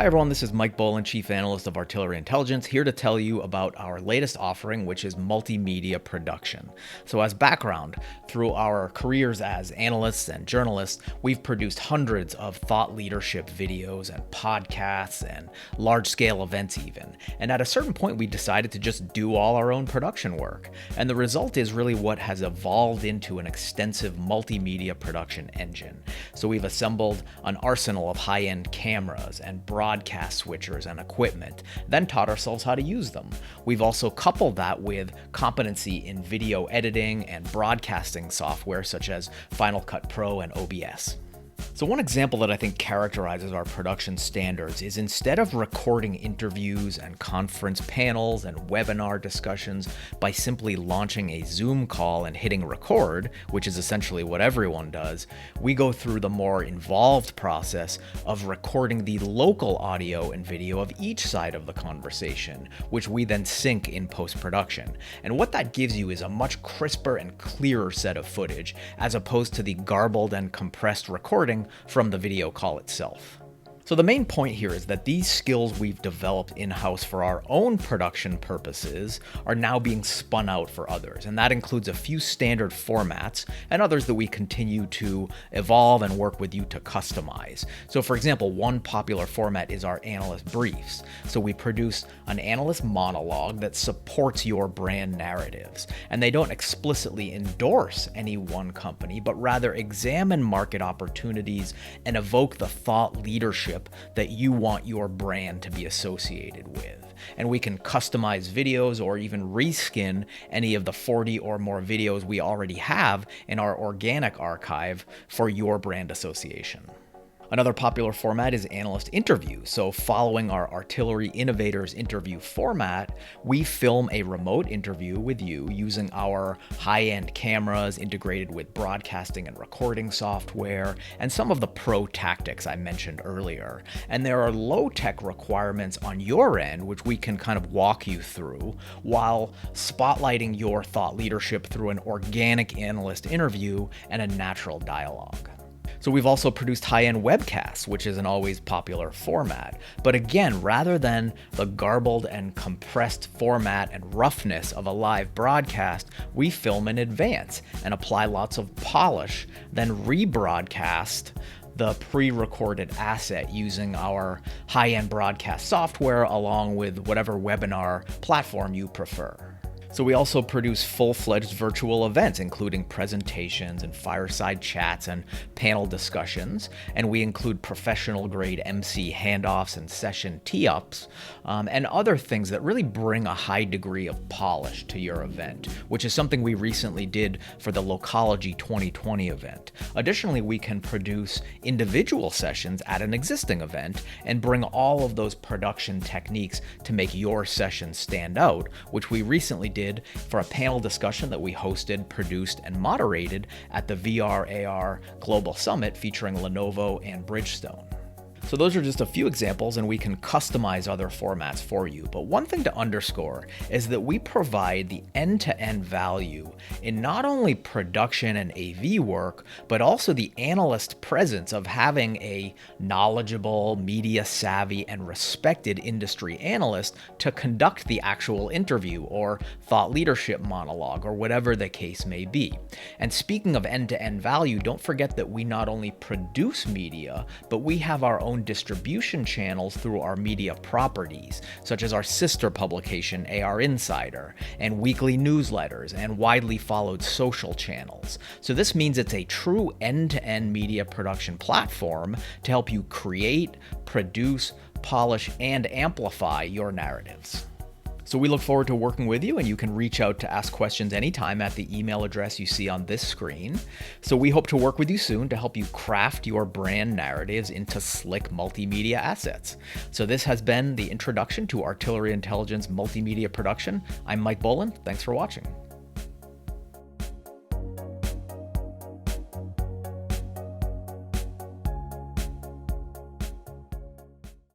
Hi everyone, this is Mike Boland, Chief Analyst of Artillery Intelligence, here to tell you about our latest offering, which is multimedia production. So as background, through our careers as analysts and journalists, we've produced hundreds of thought leadership videos and podcasts and large-scale events even. And at a certain point, we decided to just do all our own production work. And the result is really what has evolved into an extensive multimedia production engine. So we've assembled an arsenal of high-end cameras and broadcast switchers and equipment, then taught ourselves how to use them. We've also coupled that with competency in video editing and broadcasting software such as Final Cut Pro and OBS. So one example that I think characterizes our production standards is instead of recording interviews and conference panels and webinar discussions by simply launching a Zoom call and hitting record, which is essentially what everyone does, we go through the more involved process of recording the local audio and video of each side of the conversation, which we then sync in post-production. And what that gives you is a much crisper and clearer set of footage, as opposed to the garbled and compressed recording from the video call itself. So the main point here is that these skills we've developed in-house for our own production purposes are now being spun out for others, and that includes a few standard formats and others that we continue to evolve and work with you to customize. So for example, one popular format is our analyst briefs. So we produce an analyst monologue that supports your brand narratives, and they don't explicitly endorse any one company, but rather examine market opportunities and evoke the thought leadership that you want your brand to be associated with. And we can customize videos or even reskin any of the 40 or more videos we already have in our organic archive for your brand association. Another popular format is analyst interviews. So following our Artillery Innovators interview format, we film a remote interview with you using our high-end cameras integrated with broadcasting and recording software and some of the pro tactics I mentioned earlier. And there are low-tech requirements on your end, which we can kind of walk you through while spotlighting your thought leadership through an organic analyst interview and a natural dialogue. So we've also produced high-end webcasts, which is an always popular format. But again, rather than the garbled and compressed format and roughness of a live broadcast, we film in advance and apply lots of polish, then rebroadcast the pre-recorded asset using our high-end broadcast software along with whatever webinar platform you prefer. So we also produce full-fledged virtual events, including presentations and fireside chats and panel discussions. And we include professional-grade MC handoffs and session tee-ups, and other things that really bring a high degree of polish to your event, which is something we recently did for the Locology 2020 event. Additionally, we can produce individual sessions at an existing event and bring all of those production techniques to make your session stand out, which we recently did for a panel discussion that we hosted, produced, and moderated at the VR/AR Global Summit featuring Lenovo and Bridgestone. So those are just a few examples, and we can customize other formats for you. But one thing to underscore is that we provide the end-to-end value in not only production and AV work, but also the analyst presence of having a knowledgeable, media-savvy, and respected industry analyst to conduct the actual interview or thought leadership monologue or whatever the case may be. And speaking of end-to-end value, don't forget that we not only produce media, but we have our own distribution channels through our media properties, such as our sister publication, AR Insider, and weekly newsletters, and widely followed social channels. So this means it's a true end-to-end media production platform to help you create, produce, polish, and amplify your narratives. So we look forward to working with you, and you can reach out to ask questions anytime at the email address you see on this screen. So we hope to work with you soon to help you craft your brand narratives into slick multimedia assets. So this has been the introduction to Artillery Intelligence Multimedia Production. I'm Mike Boland. Thanks for watching.